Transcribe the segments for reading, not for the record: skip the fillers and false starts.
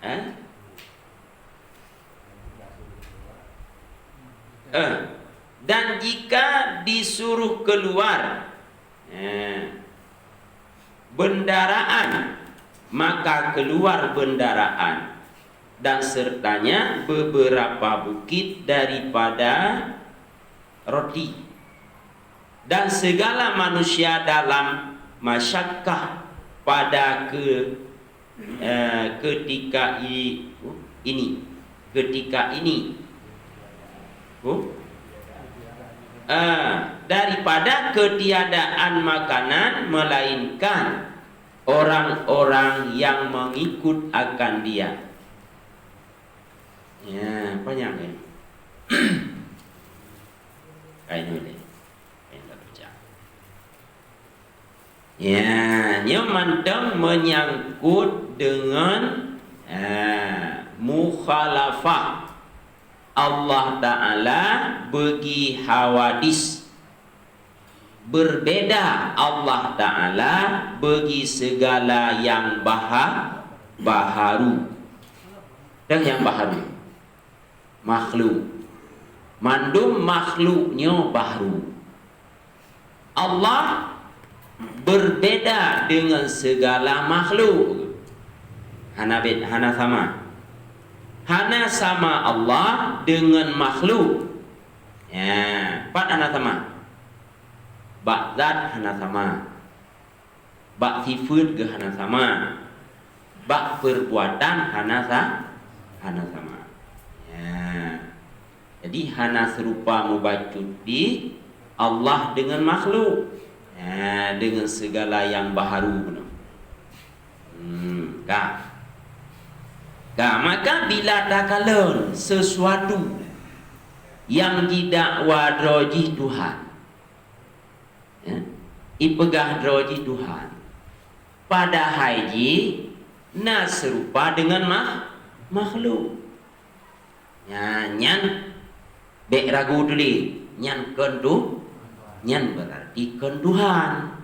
Eh? Dan jika disuruh keluar bendaraan, maka keluar bendaraan dan sertanya beberapa bukit daripada roti, dan segala manusia dalam masyakkah pada ketika ini daripada ketiadaan makanan, melainkan orang-orang yang mengikut akan dia. Ya, banyak ya. Kayaknya deh. Kayaknya baca. Ya, nyamantang menyangkut dengan mukhalafah Allah Ta'ala bagi hawadis, berbeda Allah Ta'ala bagi segala yang baharu. Dan yang baharu makhluk, mandum makhluknya baharu. Allah berbeda dengan segala makhluk. Hana sama Allah dengan makhluk. Ya, empat hana sama. Bak zat hana sama. Bak sifat ke hana sama. Bak perbuatan hana sama. Ya. Jadi hana serupa mubajud di Allah dengan makhluk. Ya, dengan segala yang baharu. Maka bila takalan sesuatu yang tidak wadroji Tuhan, ya, ipegah droji Tuhan, pada haji na serupa dengan makhluk. Ya, nyan bek ragu dulu, nyan kendu, nyan berarti kenduhan.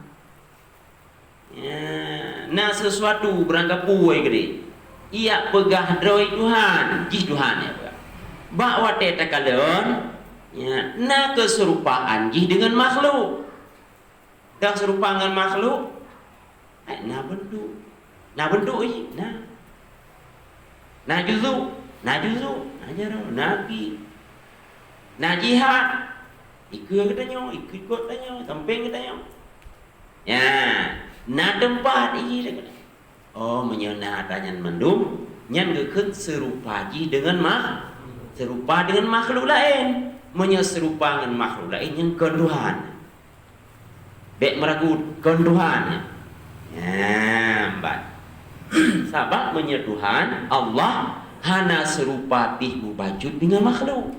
Ya, na sesuatu berangkat puai gede. Ia pegah droi Tuhan, jih Tuhan ya. Bak wate takalon, ya, na keserupaan jih dengan makhluk. Dah serupa dengan makhluk, na bentuk ini, na juzu, na jarang, nabi, na jihad, ikut katanya, tempeng katanya. Ya, na tempat ini katanya. Oh, menyena tanya mendung, nyan gekut serupa ji dengan makhluk lain, menyerupa dengan makhluk lain yang kenduhan. Bek meragut kenduhan. Ya, mbak. Sabab menyeduhan Allah hana serupa pih mubajud dengan makhluk.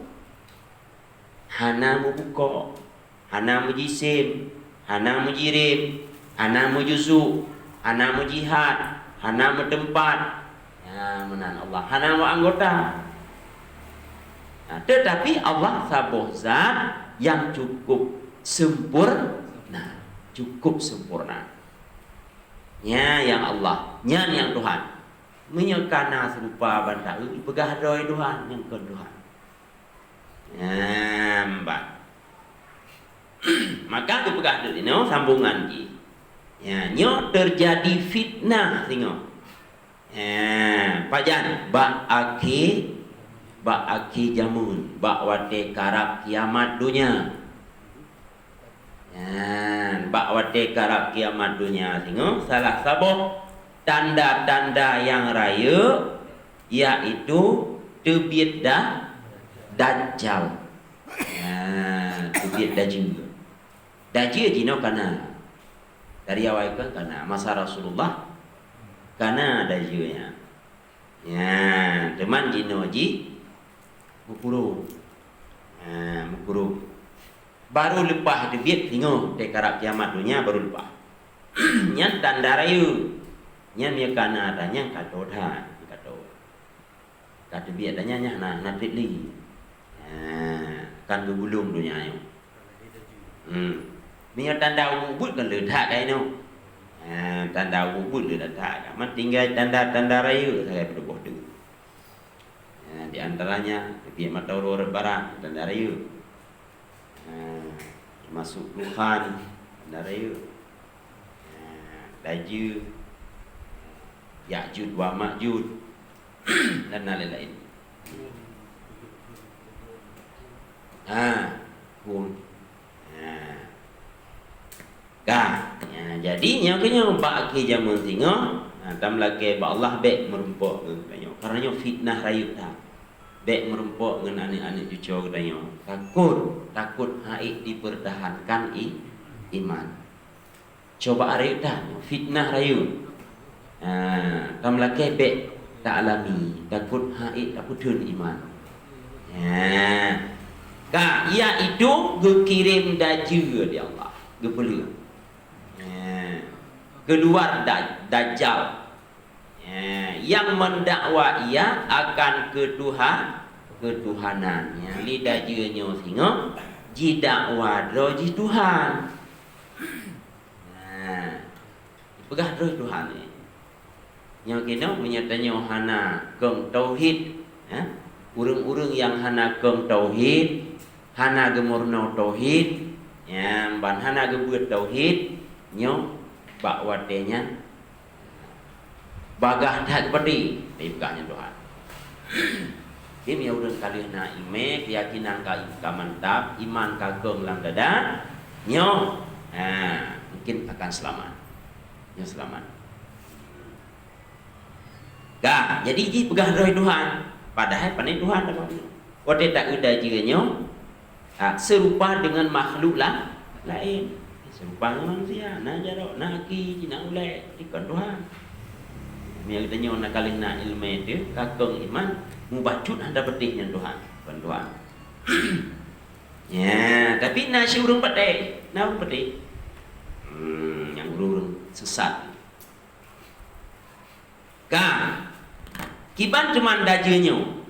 Hana mubuka, hana mujisim, hana mujirim, hana mujuzu, hana mujihad, hana tempat. Ya, menan Allah hana wa anggota. Nah, tetapi Allah sabuh zat yang cukup sempurna, Ya, yang Allah, nyan yang Tuhan. Menyekana serupa bantau pegah doi Tuhan yang ke Tuhan. Ya, mbak. Maka tu pegah doi no sambungan ji. Ya, nyo terjadi fitnah tengok. Ya, pajan bak aki jamun, bak wate karab kiamat dunia. Ya, bak wate karab kiamat dunia tengok salah sabuh tanda-tanda yang raya yaitu terbit dajjal. Ya, terbit dajjal. Dajjal jino kana dari awal ke karena masa Rasulullah karena ada jiwanya. Ya, teman jinoji mukuru. Baru lepas debit tengok dekarap kiamat dunia baru lepas. Nyan tanda rayu. Nyan dia karena adanya kata debit adanya na titli. Kan gulung dunia yo. Ni tanda ubud kan letak kai no. Tanda ubud letak kan. Man tinggal tanda-tanda raya saya pada bodoh. Di antaranya pihak mata urut barat dan Raya, termasuk Tuhan dan Raya, Daju, Ya'jud wa Ma'jud dan lain-lain. Pun. Jadinya kena bak ke jamun tengok, tam lagi ba Allah baik merumpok katanya. Karena fitnah rayu dah. Baik merumpok dengan anak-anak cucu katanya. Takut haid dipertahankan iman. Coba rayu dah, fitnah rayu. Tam lagi baik tak alami, takut haid tak putun iman. Iaitu gekirim daju di Allah, gepelu. Keluar Dajjal, yang mendakwa ia akan ketuhanan. Li dajunya tengok jidakwa roji Tuhan. Pegah roji Tuhan ni. Yang kena menyatanya hana keng tauhid. Urang-urang yang hana keng tauhid, hana gemurno tauhid, ban hana gebuat tauhid, nyo bak wadenya bagah dah pedi ibkahnya Tuhan. Ini yang urang kali na ime keyakinan ka mantap, iman ka keng lang dada, nyo mungkin akan selamat. Nyo selamat. Jadi ji pegah roh Tuhan. Padahal pandai Tuhan apa? Wate tak udah jiranyo serupa dengan makhluk lain. Serupa dengan manusia, na jarok, na aki, na ulek, ikon Tuhan. Yang kita nyawa nak kali na ilmu itu, kakeng iman, mubacut ada petihnya Tuhan, bukan Tuhan. Tapi nasi urung petih, na urung petih. Yang urung sesat. Kiban cuman dajenyo,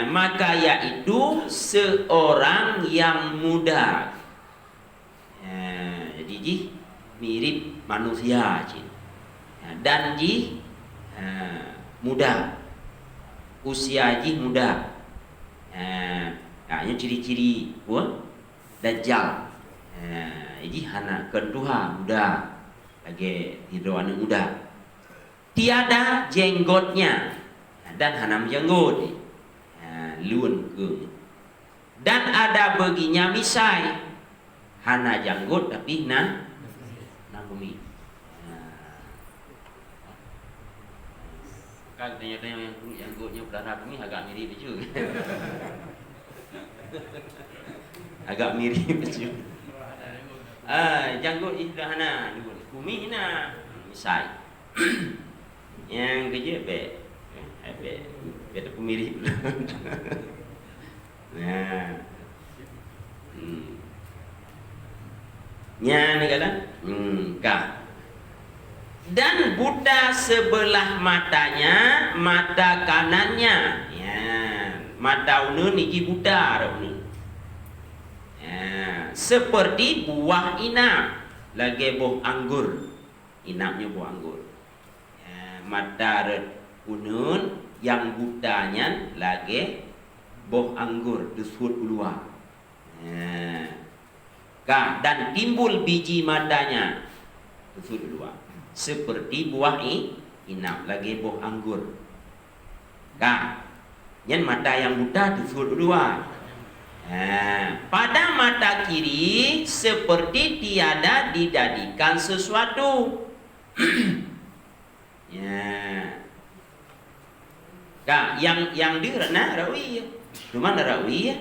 maka yaitu seorang yang muda. Jadi mirip manusia dan muda, usia muda. Ini ciri-ciri Dajjal. Jadi hana kentuha muda, lagi hidroan muda. Tiada jenggotnya dan hanam jenggot, luun ke. Dan ada baginya misai. Hana janggut tapi na bumi. Kan tanya-tanya yang janggutnya berdarah bumi agak mirip juga. Agak mirip juga. Janggut dah hana, bumi na misai. Yang kerja bet mirip. Ni kata dan buta sebelah matanya, mata kanannya, mata unun iki buta unun. Seperti buah inap, lagi buah anggur, inapnya buah anggur. Mata unun yang butanya lagi buah anggur disebut uluan. Dan timbul biji matanya seperti buah inap lagi buah anggur. Yang mata yang buta disebut dua. Pada mata kiri seperti tiada dijadikan sesuatu. Yang dia rawi, cuma rawi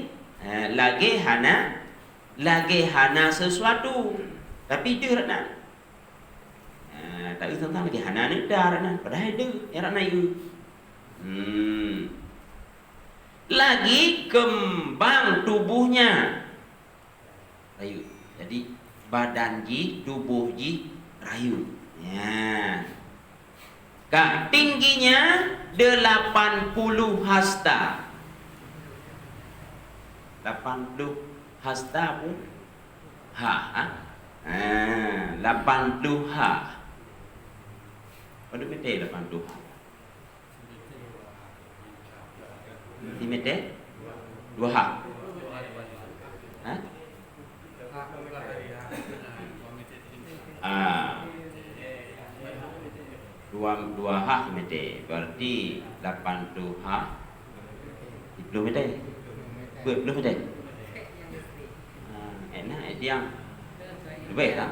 lagi hana sesuatu, tapi dia nak. Tak itu tentang lagi hana ni dah nak, padahal dia yang nak itu. Lagi kembang tubuhnya rayu. Jadi badan tubuh rayu. Tingginya 80 hasta. 80 hasta pun 80 ha. Pada betul 80 ha. Di mete? Dua hak. Ha? Dua hak mete. Berarti 80 hak. 10 mete. 10 mete. Enak dia. Lebih tak?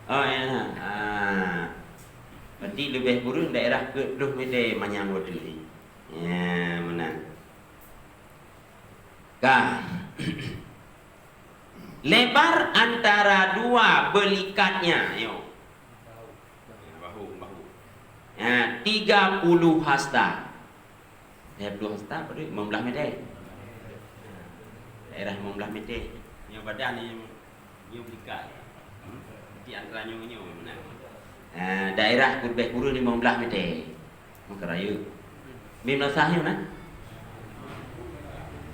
Oh enak. Berarti lebih kurang daerah ke 20 mete manyang bodoh ni. Ya, menang. Kah. Lebar antara dua belikatnya, yo. Bahu. Ya, 30 hasta. 30 hasta berarti 15 meter. Daerah 15 meter. Yang badan ni belikat. Di antaranya ni menang. Daerah lebih kurang 15 meter. Maka raya. Memang sahih mana?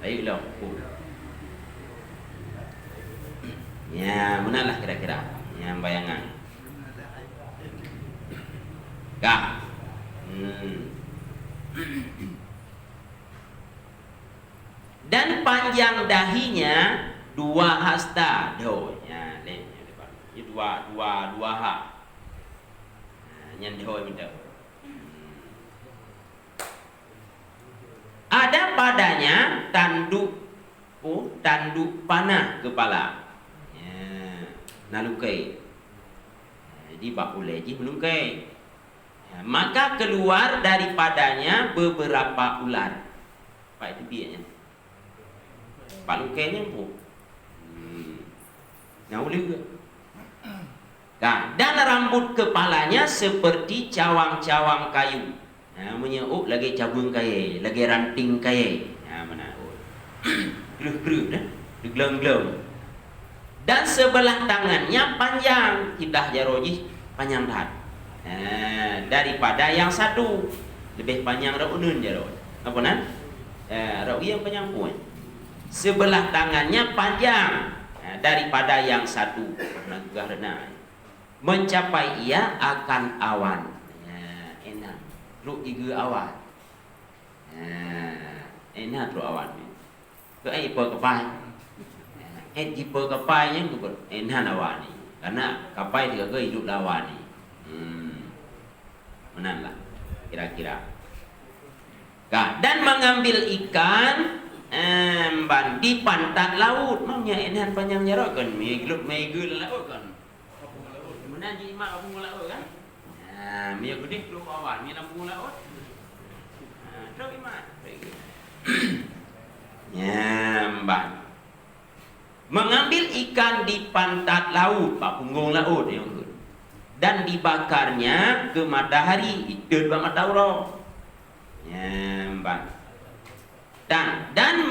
Ayolah. Ya, manalah kira-kira yang bayangan. Kah. Dan panjang dahinya 2 hasta. Ya, ini dua hak. Yang doi minta. Ada padanya tanduk panah kepala. Nalukai. Jadi bak boleh je melungkai. Maka keluar daripadanya beberapa ular. Pak itu biaknya. Pak lungkainya pun. Boleh ke? Dan rambut kepalanya seperti cawang-cawang kayu. Menyeuk lagi cabung kayu, lagi ranting kayu. Mana? Geruh-geruh dah. Digeleng-geleng. Dan sebelah tangannya panjang, tidak jaroji panjang dah. Daripada yang satu lebih panjang raunun jaroj. Apa nan? Rau yang panjang pun. Sebelah tangannya panjang daripada yang satu. Karena mencapai ia akan awan. Enak. Ruk iga awan. Enak ruk awan. Ke apa kepai? Jipa kapai yang tu enak awan ni. Karena kapai dia ke hidup lawan ni. Menanlah kira-kira. Dan mengambil ikan di pantat laut. Maunya enak panjang jarak kan. Megel laut kan. Menan ji mak kampung laut kan. Mia gede lu awan, mia lampung laut. Terus mak. Nyamban. Mengambil ikan di pantat laut, pak punggung laut yang dan dibakarnya ke matahari, ikut bang matahari. Nyambang. Dan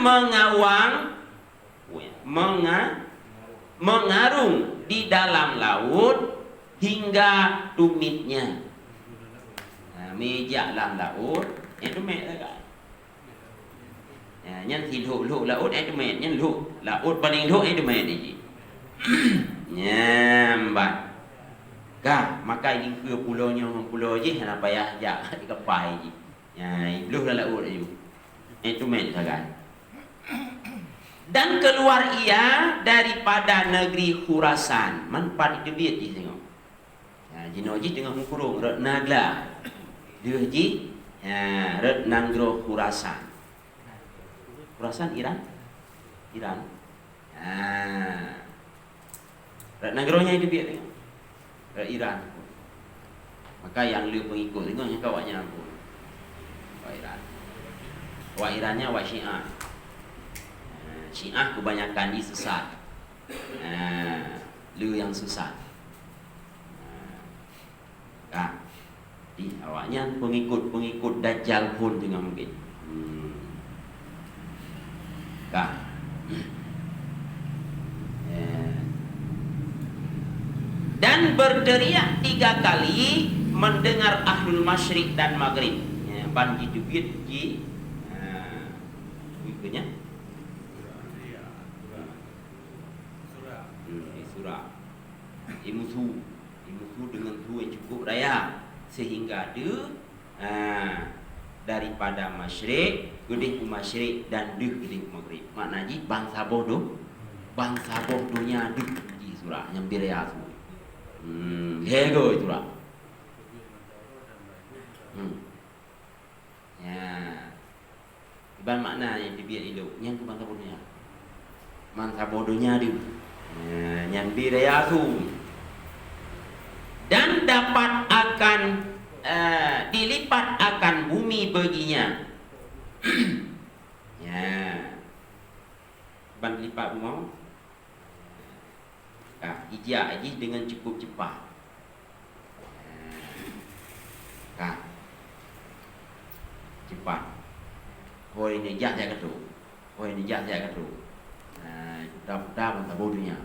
mengarung di dalam laut hingga tumitnya. Meja dalam laut, itu mek kan. Nhân thì lụ là út endomet, nhân lụ là út paling lụ endomet ini. Nyambat. Maka ini ke pulau je hana payah jak di kapai je. Belum lah ut ayu. Endomet sagan. Dan keluar ia daripada negeri Khurasan. Man pan debit je tengok. Jinoji dengan mukurung rat nagla. Dia ji rat nanggro Khurasan. Khurasan Iran. Negaranya itu biar tengok. Iran. Maka yang lu pengikut tengok yang kawaknya pun. Iran. Wak Irannya wak Syiah. Syiah kebanyakan di sesat. Lu yang sesat. Di awaknya pengikut Dajjal pun tengok mungkin. Dan berteriak 3 kali mendengar ahlul masyrik dan maghrib. Banji dubit ji ikutnya surah imusu dengan tu yang cukup raya sehingga dia daripada masyrik gedih ku masyrik dan deuh gedih ku maghrib. Maknanya bangsa bodoh dunia deuh ji surah yang birea tu. Hego itu lah. Ya. Iban makna yang dibiar hidup yang ke bangsa bodohnya. Bangsa bodohnya dia. Yang birea tu. Dan dapat akan dilipat akan bumi baginya. Ya. Ban lipat mau. Ijak aja dengan cukup cepat. Cepat. Hoi ni jak saya kata. Hoi ni jak saya kata. Dah bangsa bodohnya.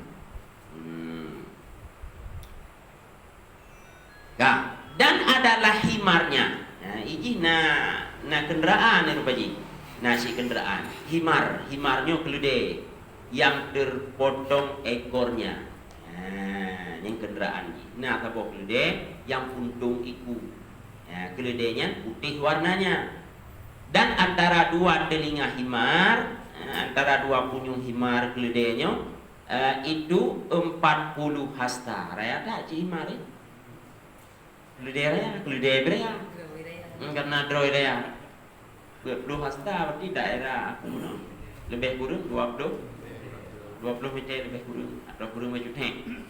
Dan adalah himarnya. Iji na kenderaan ni rupaji. Si kenderaan. Himarnya keledai yang terpotong ekornya. Yang kenderaan ni. Tabuh keledai yang puntung iku. Keledainya putih warnanya. Dan antara dua telinga himar, antara dua punyung himar keledainya itu 40 hasta. Raya tak cik himar ni? Keledai raya, keledai berea. Karena droi raya 20 hasta berarti daerah aku no. Lebih kurang 20 meter lebih kurang atau kurang macam ni.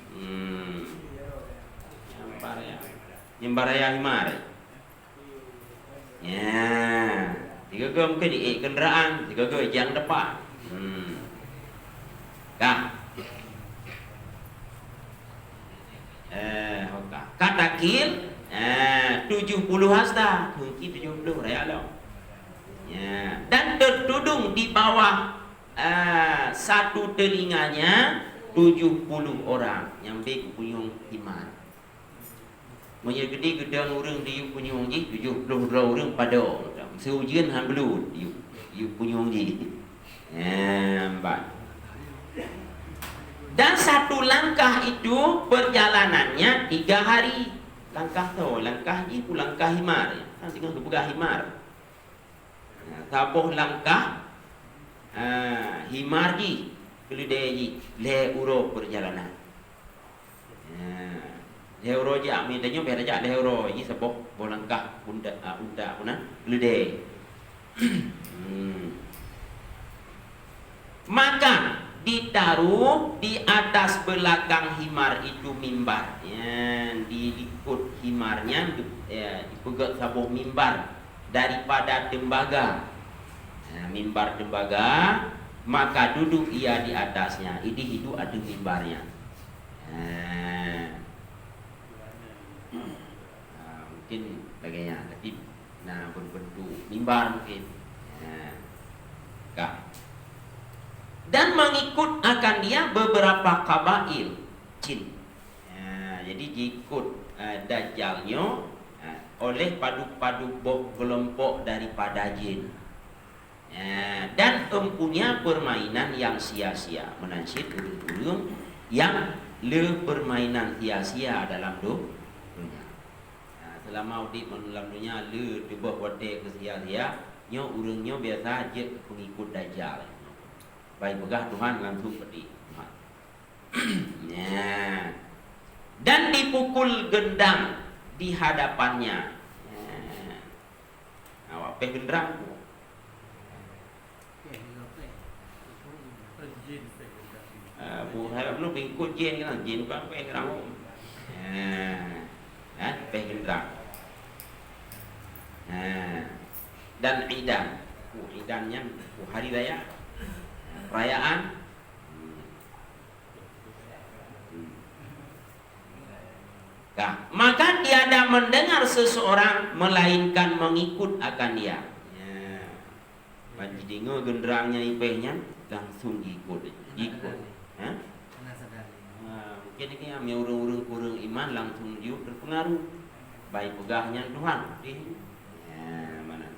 Nyembaraya himar. Ya, tiga ke di kenderaan, tiga ke yang depan. Kata kil 70 hasta, mungkin 70 raya lah. Ya, dan tertudung di bawah satu telinganya 70 orang yang berpunyung himar. Monya gede gedang orang di punyung ji 70 orang pada seujian han belut di punyung ji. Dan satu langkah itu perjalanannya 3 hari. Langkah tu, langkah ji pu langkah himar. Tengah kepegah himar. Tabuh langkah himar ji keledai ji le uro perjalanan. Le uro ji amintanya biar aja le uro ji sebuah bolangkah unda puna keledai. Maka ditaruh di atas belakang himar itu mimbar. Diikut himarnya dipegat sabuh mimbar daripada tembaga. Mimbar tembaga, maka duduk ia di atasnya. Ini itu ada mimbarnya. Mungkin bagainya, tapi berbentuk mimbar mungkin. Dan mengikut akan dia beberapa kabail jin. Jadi diikut dajjalnya oleh padu-padu kelompok daripada jin. Dan empunya permainan yang sia-sia, menansyid urung-urung yang le permainan sia-sia dalam dunia. Selama udip dalam dunia le tiba wate ke sia-sia, nya urungnya biasa je pengikut dajjal. Baik begah Tuhan langsung pergi Tuhan. Dan dipukul gendang di hadapannya. Awak peh gendang. Bukan lu pengikut jin kan, jin kan peh gendang. Peh gendang. Dan idan. Idannya hari raya. Perayaan. Maka tiada mendengar seseorang melainkan mengikut akan dia. Panji dengar genderangnya ipehnya langsung ikut. Mungkin ini kami urung-urung kurang iman langsung dia terpengaruh. Baik pegahnya Tuhan. Mana?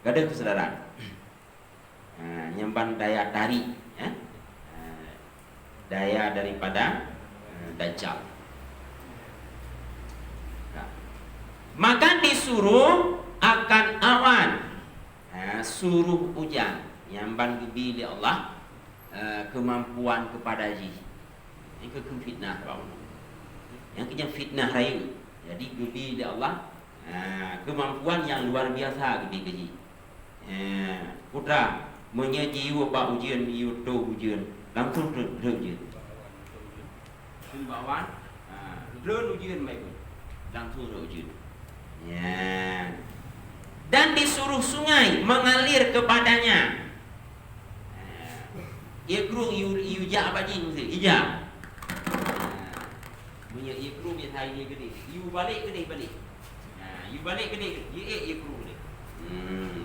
Gak ada kesadaran. Nyemban daya tarik, daya daripada dajjal. Maka disuruh akan awan suruh hujan yang ban gebi li Allah kemampuan kepada ji. Ini ke fitnah bang. Yang kita fitnah rayu. Jadi gebi li Allah kemampuan yang luar biasa gebi ke ji. Putra menyaji ba ujian yu to ujian langsung ujian. Bawan ujian baik. Langsung ujian. Ya. Dan disuruh sungai mengalir kepadanya. Ikrung yuja baji mesti ija. Punya ikrung yang hari ni gede. You balik gede balik. You balik gede. You ikrung ni.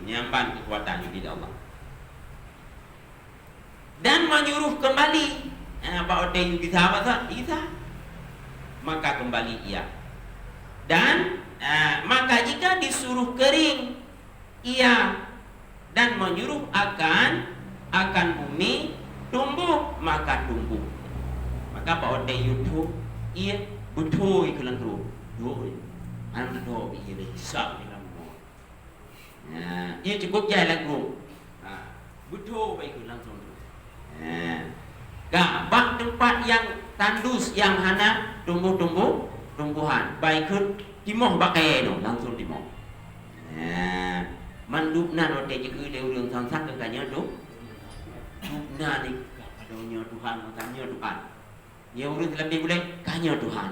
Nyampan kekuatan di Allah. Dan menyuruh kembali. Apa ada you kita apa tak? Kita. Maka kembali ia. Dan maka jika disuruh kering ia dan menyuruh akan bumi tumbuh maka tumbuh. Maka pada YouTube ia betul ikulan tu. Doi. Anda tu ia besar ni kamu. Ia cukup jalan tu. Betul baik langsung tu. Bak tempat yang tandus yang hana tumbuhan baik ke timoh pakai no langsung timoh. Mandupna no te juga dia urang sang-sang katanya tu. Dupna ni kadonya Tuhan katanya Tuhan. Dia urang lebih boleh kanya Tuhan.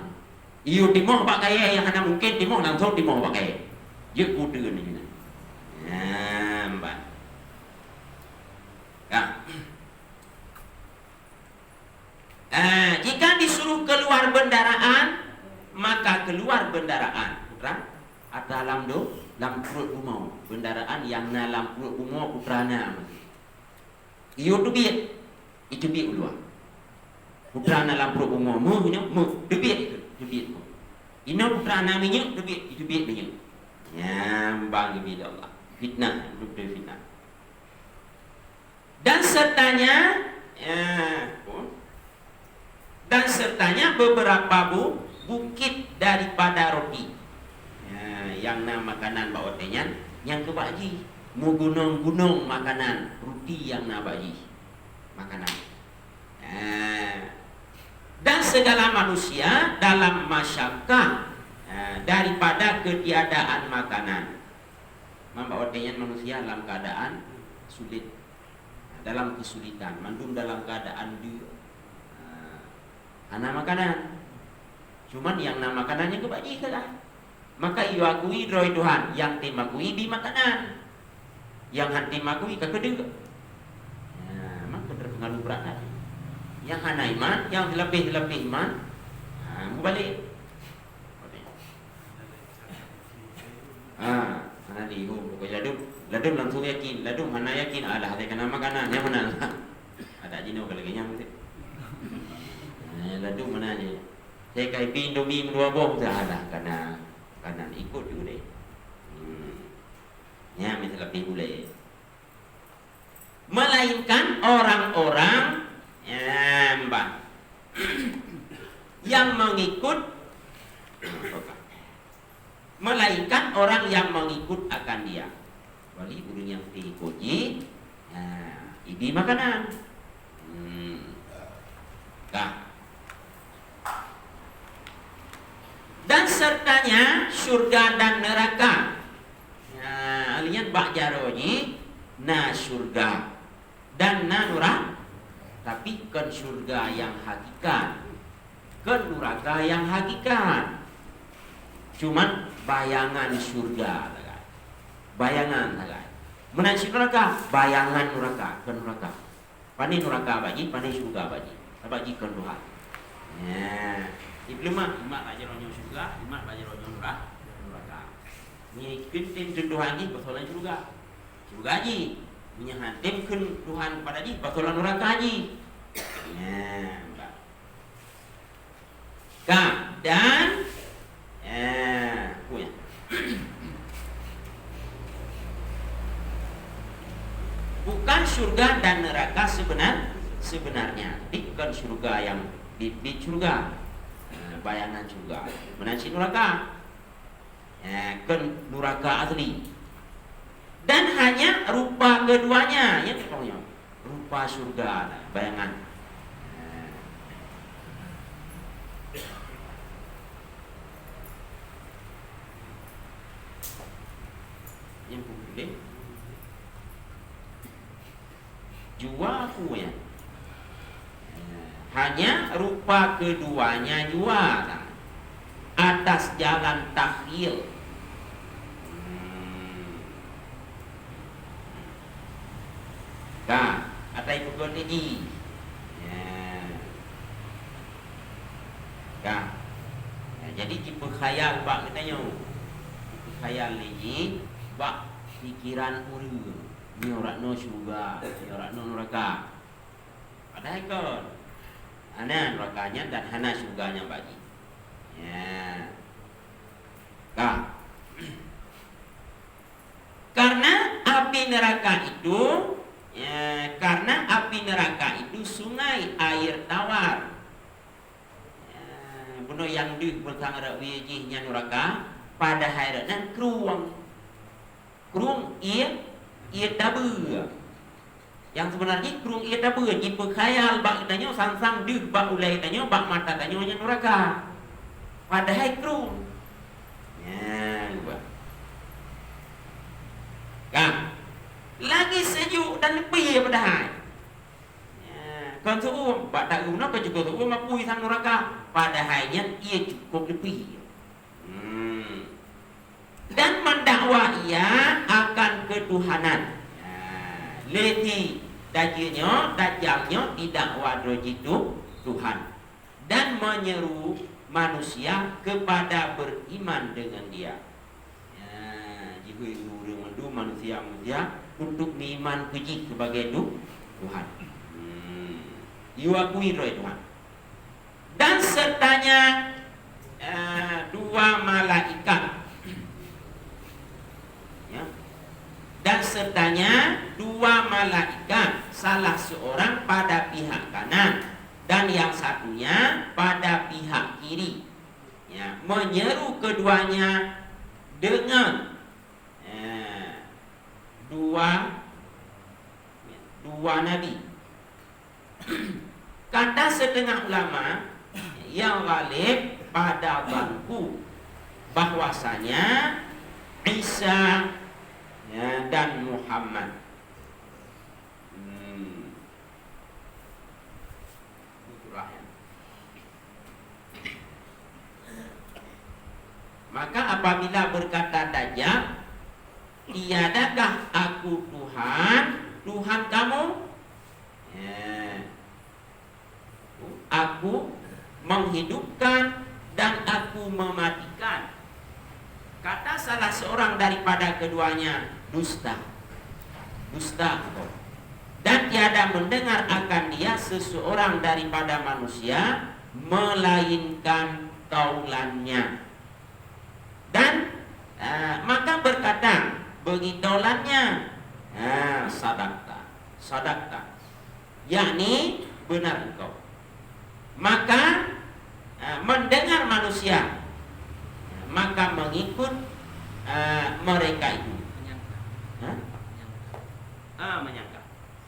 Iyo timoh pakai yang hana mungkin timoh langsung timoh pakai. Je kuda ni juga. Mbak. Jika disuruh keluar bendaraan maka keluar bendaraan putra dalam perut bumau bendaraan yang dalam perut bumau putrana iyo debit itu bi keluar putrana dalam perut bumau mu debit ino putrana minyak debit itu bi minyak nyambang bi Allah fitnah fitnah dan sertanya beberapa bukit daripada roti yang nama makanan bawatnya yang kebaji mu gunung-gunung makanan roti yang nabaji makanan dan segala manusia dalam masyarakat daripada ketiadaan makanan bawatnya manusia dalam keadaan sulit dalam kesulitan mandum dalam keadaan anak makanan. Cuman yang nama makanannya kebajikan lah. Maka ia akui roy Tuhan yang tim akui di makanan. Yang hantim akui ke kedua. Maka terpengaruh berat. Yang hana iman, yang lebih iman, mau balik. Hana dihu, pokoknya ladum langsung yakin, ladum hana yakin ada hati kena makanan, yang mana? Ada jino kalau lagi nyamuk. Lalu mana ni? Saya kaipi Indomie dua bom sahaja karena ikut juga deh. Ya, misal lebih boleh. Melainkan orang-orang yang mengikut, melainkan orang yang mengikut akan dia. Wali burung yang diikuti, ibi makanan. Dan sertanya surga dan neraka. Lihat bak jaroji na surga dan na neraka. Tapi kan surga yang hakikat, kan neraka yang hakikat. Cuman bayangan surga, bayangan agak. Menansi neraka, bayangan neraka, kan neraka. Pani neraka bagi, pani surga bagi. Bagi kan Tuhan. Iman aja ronya surga, iman aja ronya neraka. Ni kentim Tuhan ni batolan surga. Surga ji. Punya hantim kun Tuhan pada ji batolan neraka ji. Dan punya. Bukan surga dan neraka sebenarnya. Bukan surga yang di surga. Bayangan surga. Menansi neraka. Kan neraka asli. Dan hanya rupa keduanya, ya pokoknya rupa surga, bayangan. Yang boleh jua aku ya. Hanya rupa keduanya jua atas jalan takhil. Kah, ada ibu ini. Kah. Jadi tipe khayal bak katanya. Tipe khayal ni bak pikiran uru. Ni orang no syurga, ni orang no neraka. Padahal kan ana nerakanya dan hana syurganya bagi. Ya. Kah. Karena api neraka itu karena api neraka itu sungai air tawar. Bunuh yang di belakang wijihnya neraka pada hari dan kruang ia tabu. Yang sebenarnya kruang ia tabu jika khayal bak tanya sang di bak ulai tanya bak mata tanya neraka. Padahal kruang. Ya, gua. Kan? Lagi sejuk dan lebih padahal. Kan suum, bak tak guna kan juga suum mapui sang neraka. Padahalnya ia cukup lebih. Dan mendakwa ia akan ketuhanan. Leti dajalnya didakwa dojitu Tuhan dan menyeru manusia kepada beriman dengan dia. Jika itu manusia untuk beriman keji sebagai Tuhan. Diakui oleh Tuhan. Dan sertanya dua malaikat. Ya. Dan sertanya dua malaikat, salah seorang pada pihak kanan dan yang satunya pada pihak kiri. Ya, menyeru keduanya dengan dua nabi. Kata setengah ulama yang ghalib pada bangku bahwasanya Isa dan Muhammad. Maka apabila berkata Dajjal, tiadakah aku Tuhan kamu? Aku menghidupkan dan aku mematikan. Kata salah seorang daripada keduanya, dusta. Dan tiada mendengar akan dia seseorang daripada manusia melainkan kaulannya. Dan maka berkata bagi kaulannya, sadaqta, yakni benar engkau. Maka mendengar manusia, maka mengikut mereka itu. Menyangka.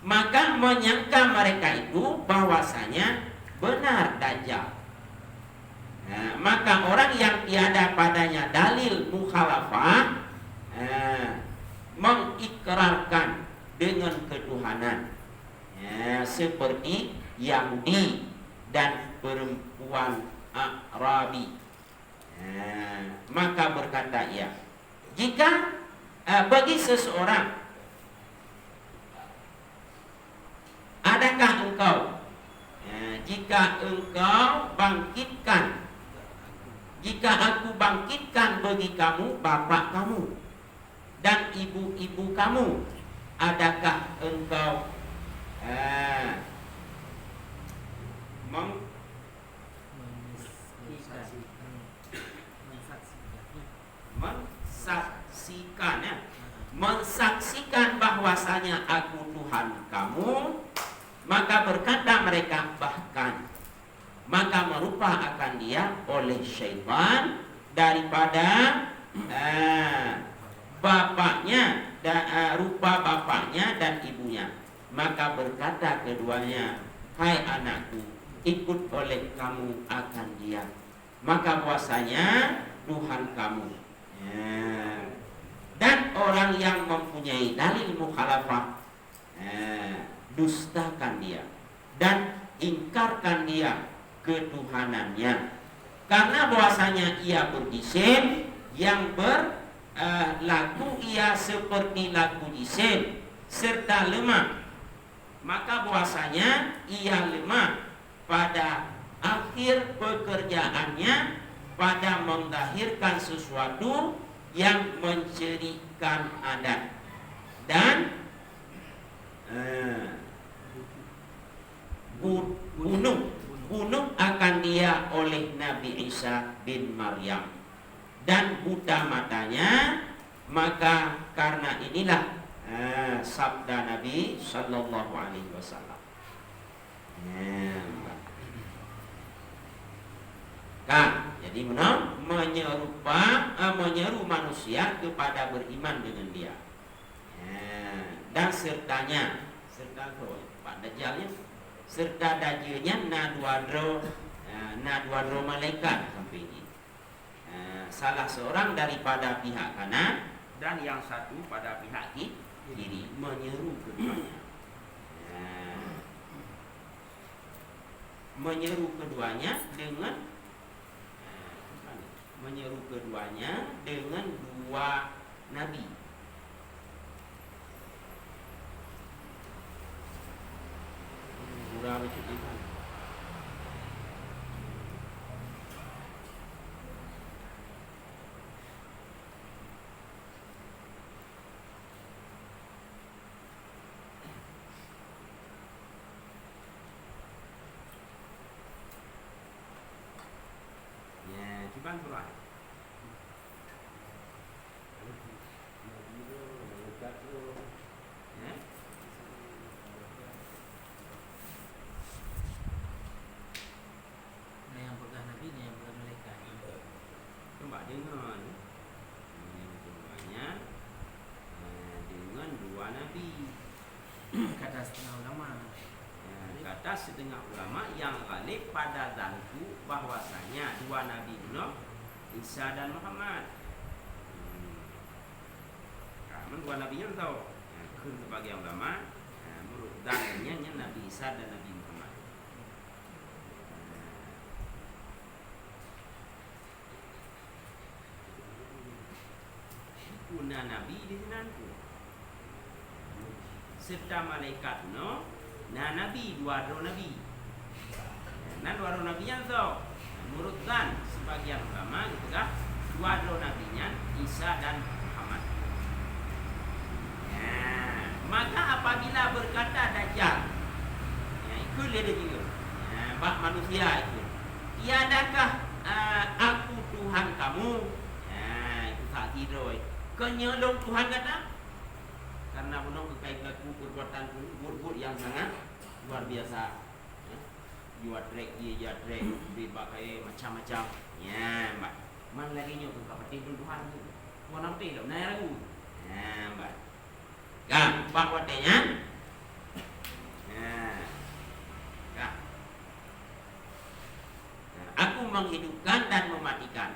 Maka menyangka mereka itu bahwasanya benar Dajjal. Maka orang yang tiada padanya dalil mukhalafah mengikrarkan dengan ketuhanan, seperti Yahudi dan perempuan Arabi. Maka berkata ia, jika bagi seseorang, adakah engkau jika engkau bangkitkan, jika aku bangkitkan bagi kamu bapak kamu dan ibu-ibu kamu, adakah engkau mensaksikan bahwasanya aku Tuhan kamu? Maka berkata mereka, bahkan maka merupa akan dia oleh syaitan daripada bapaknya rupa bapaknya dan ibunya. Maka berkata keduanya, hai anakku, ikut oleh kamu akan dia. Maka puasanya Tuhan kamu. Dan orang yang mempunyai dalil mukhalafah, dustakan dia dan ingkarkan dia ketuhanannya. Karena bahwasanya ia berisim yang berlaku ia seperti laku jisim serta lemah, maka bahwasanya ia lemah pada akhir pekerjaannya pada mendahirkan sesuatu yang mencirikan adat dan bunuh akan dia oleh Nabi Isa bin Maryam dan buta matanya. Maka karena inilah sabda Nabi Sallallahu Alaihi Wasallam. Jadi menyeru manusia kepada beriman dengan dia. Dan serta Pak Dajjalnya, serta dajanya nadwadro malaikat sampai ini. Salah seorang daripada pihak kanan dan yang satu pada pihak kiri menyeru keduanya. Menyeru keduanya dengan dua nabi. Murah macam itu. Cuman surah. Yang pegang Nabi, yang pegang malaikat. Coba dengar. Semuanya dengan dua nabi. Kata setengah ulama. Kata setengah ulama yang ghalib pada zanku bahwasanya dua nabi Nuh, Isa dan Muhammad. Karena dua nabinya tahu. Sebagai ulama menurut zannya Nabi Isa dan Nabi Muhammad. Kuna nabi di sinanku. Serta malaikat Nuh. Nah nabi dua nabi. Nah dua nabi yang tahu. Menurut dan sebagian ulama gitu kan, dua nabinya Isa dan Muhammad. Maka apabila berkata Dajjal, itu dia juga. Bak manusia itu. Tiadakah aku Tuhan kamu? Itu tak tidur. Kenyolong Tuhan kata. Karena menunggu kekaitanku perbuatan buruk yang sangat luar biasa. Jual trek, dia trek, berbagai macam-macam. Ya, mbak. Mana lagi nyo tu kapati Tuhan tu. Mau nanti dah, naik lagu. Ya, mbak. Gampang watenya. Aku menghidupkan dan mematikan.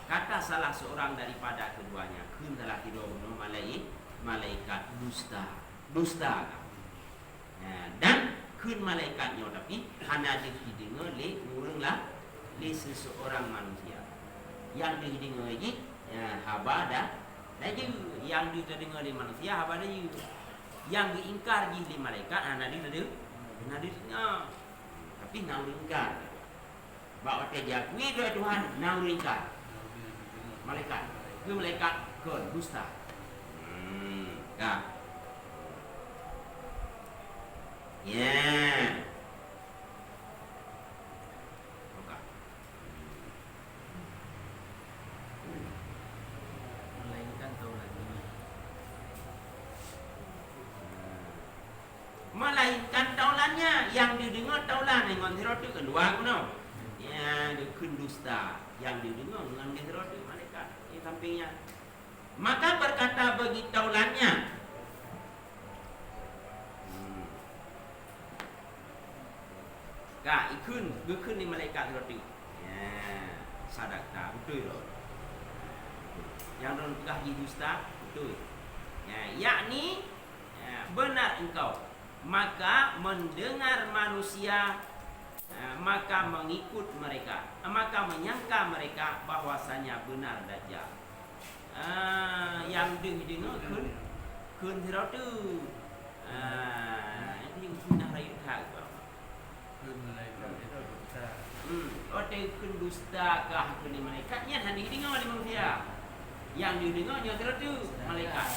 Kata salah seorang daripada keduanya, kundalah hidup malaikat dusta. Dan kun malaikatnya tapi hanya didengar oleh uranglah oleh seseorang manusia. Yang didengar lagi haba dah. Dan yang didengar oleh manusia haba dah juga. Yang diingkar oleh malaikat hanya didengar. Tapi nak ingkar. Bahawa terjakui doa Tuhan nak ingkar. Malaikat. Ke malaikat ke dusta. Ya. Melainkan taulannya. Melainkan taulannya yang didengar taulan dengan hirotu kedua kuno. Ya, dukun dusta yang didengar dengan hirotu malaikat di sampingnya. Maka berkata bagi taulannya, Gekun ni malaikat roti. Ya, sadaqah betul loh. Yang orang tegah dusta betul. Ya, yakni benar engkau, maka mendengar manusia, maka mengikut mereka, maka menyangka mereka bahwasanya benar Dajjal. Yang dengar kun tu. Ini sunnah rayu tak kau. Orang kun dusta kah kun malaikatnya hendak dengar di manusia. Yang didengarnya tu malaikat.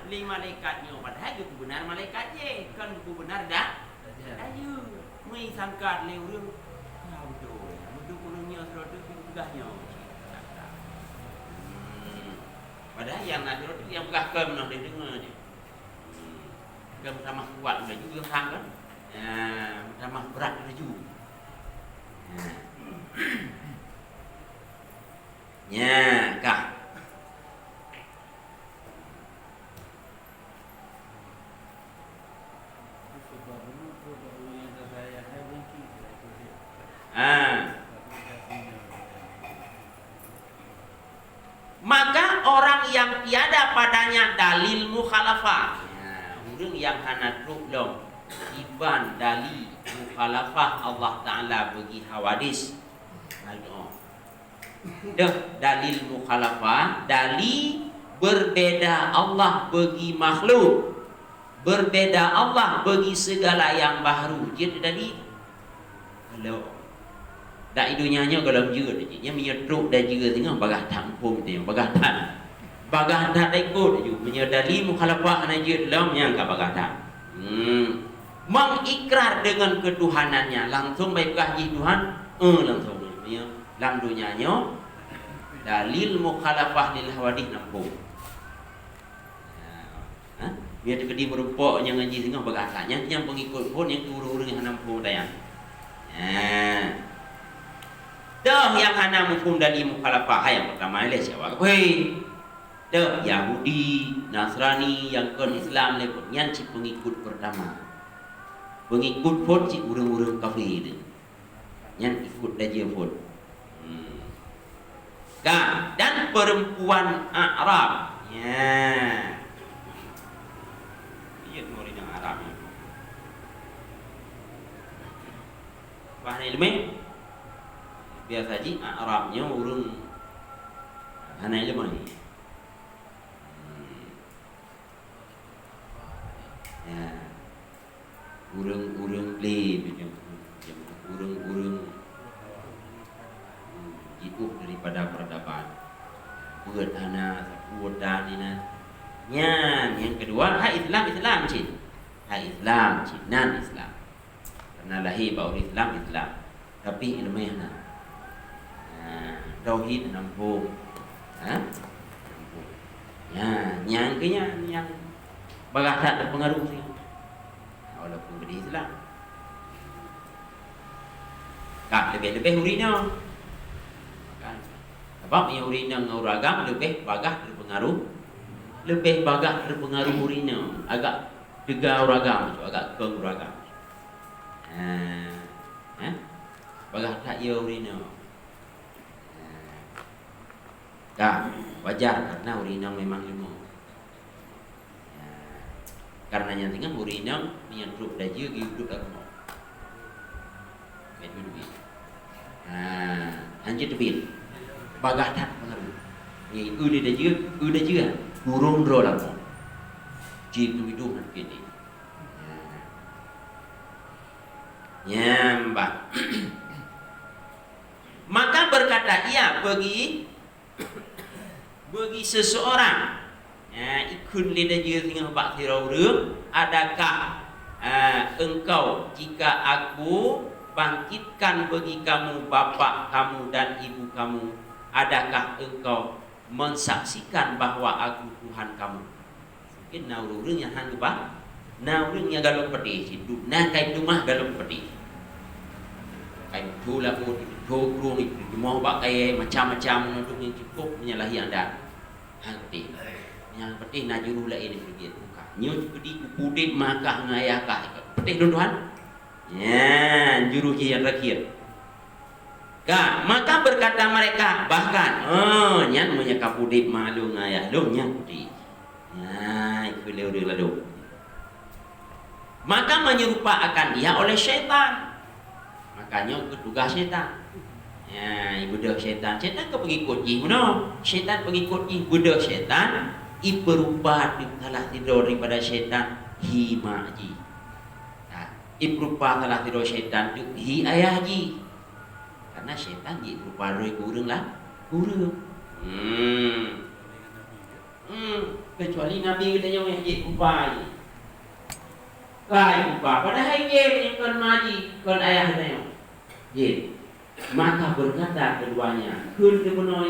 Li malaikatnya padahal itu benar malaikat je, kan itu benar dah. Ayu, mai sangkat le urang. Betul. Betul kulungnya serot tu pegahnya. Padahal yang nak serot tu yang pegah ke mana dia dengar je. Kan sama kuat juga yang hang kan. Sama berat laju. Ya, kah. Maka orang yang tiada padanya dalil mukhalafah, orang yang hana truk iban dalil mukhalafah Allah Ta'ala bagi hawadis. Dalil mukhalafah, dalil berbeda Allah bagi makhluk, berbeda Allah bagi segala yang baru. Jadi dalil kalau dak idunyanya kalau juga dia menyetruk dah juga tengah bagah tampung dia bagah tak ikut dia menyadari mukhalafah aja dalam yang ka bagah tak mengikrar dengan ketuhanannya langsung baik gaji Tuhan langsung dia dalam dunianya dalil mukhalafah lil hawadith nampung dia terkedi merupak yang ngaji tengah bagah tak yang pengikut pun yang urung-urung yang nampung dayang dah yang hana hukum dari mukhalafah yang pertama ialah siapa? Dah Yahudi, Nasrani yang kon Islam lepun yang si pengikut pertama. Pengikut pun si urang-urang kafir itu. Yang ikut daje pun. Dan perempuan Arab. Ya. Iya murid yang Arab. Bahasa ilmu biasa ji Arabnya urang hana ilmu ni. Ya. Urang-urang play macam urang-urang jauh daripada peradaban. Buat hana buat dan ini. Yang kedua Islam cik. Islam cik nan Islam. Karena lahir bahawa Islam. Tapi ilmu hana. Tauhid nampung. Nampung. Yang bagah tak terpengaruh sih. Walaupun beri Islam. Kak lebih-lebih urina. Sebab yang urina dengan uragam lebih bagah terpengaruh. Lebih bagah terpengaruh urina. Agak tegak uragam, agak ke uragam. Bagah tak ia urina. Wajar karena urinang memang ilmu. Karena yang tinggal urinang menyedrup daja hidup agama. Betul duit. Anjir duit. Bagah tak pengaruh. Ni udah daja kurung ro lama. Jitu hidup nak kini. Mbak. Maka berkata ia bagi seseorang ikut lidah dia tengah bak tirau rem, adakah engkau jika aku bangkitkan bagi kamu bapa kamu dan ibu kamu, adakah engkau mensaksikan bahawa aku Tuhan kamu? Mungkin naurung yang hang ba, naurung yang galung pedih hidup, nah kai rumah galung pedih. Kai tu lah tu kurung itu mau pakai macam-macam untuk yang cukup menyalahi anda. Hati. yang penting nak juru lain ni pergi buka. Nyo di putih makah ngayakah. Penting tuan-tuan. Ya, juru yang terakhir. Maka berkata mereka bahkan, nyan menyekap putih malu ngayah lu nyan putih. Ya, itu leu lalu. Maka menyerupa akan dia oleh syaitan. Makanya tugas syaitan. Ya, budak syaitan. Syaitan ke pengikut ji, no? Syaitan pengikut ji, budak syaitan iberupa salah tidur daripada syaitan hima ji. Iberupa salah tidur syaitan tu hi ayah ji. Karena syaitan ji berupa roi kurang lah, kurang. Kecuali Nabi kita yang ji rupa ji. Kai rupa pada hari yang kan maji kan ayah kita yang ji. Maka berkata keduanya, kun kebenarannya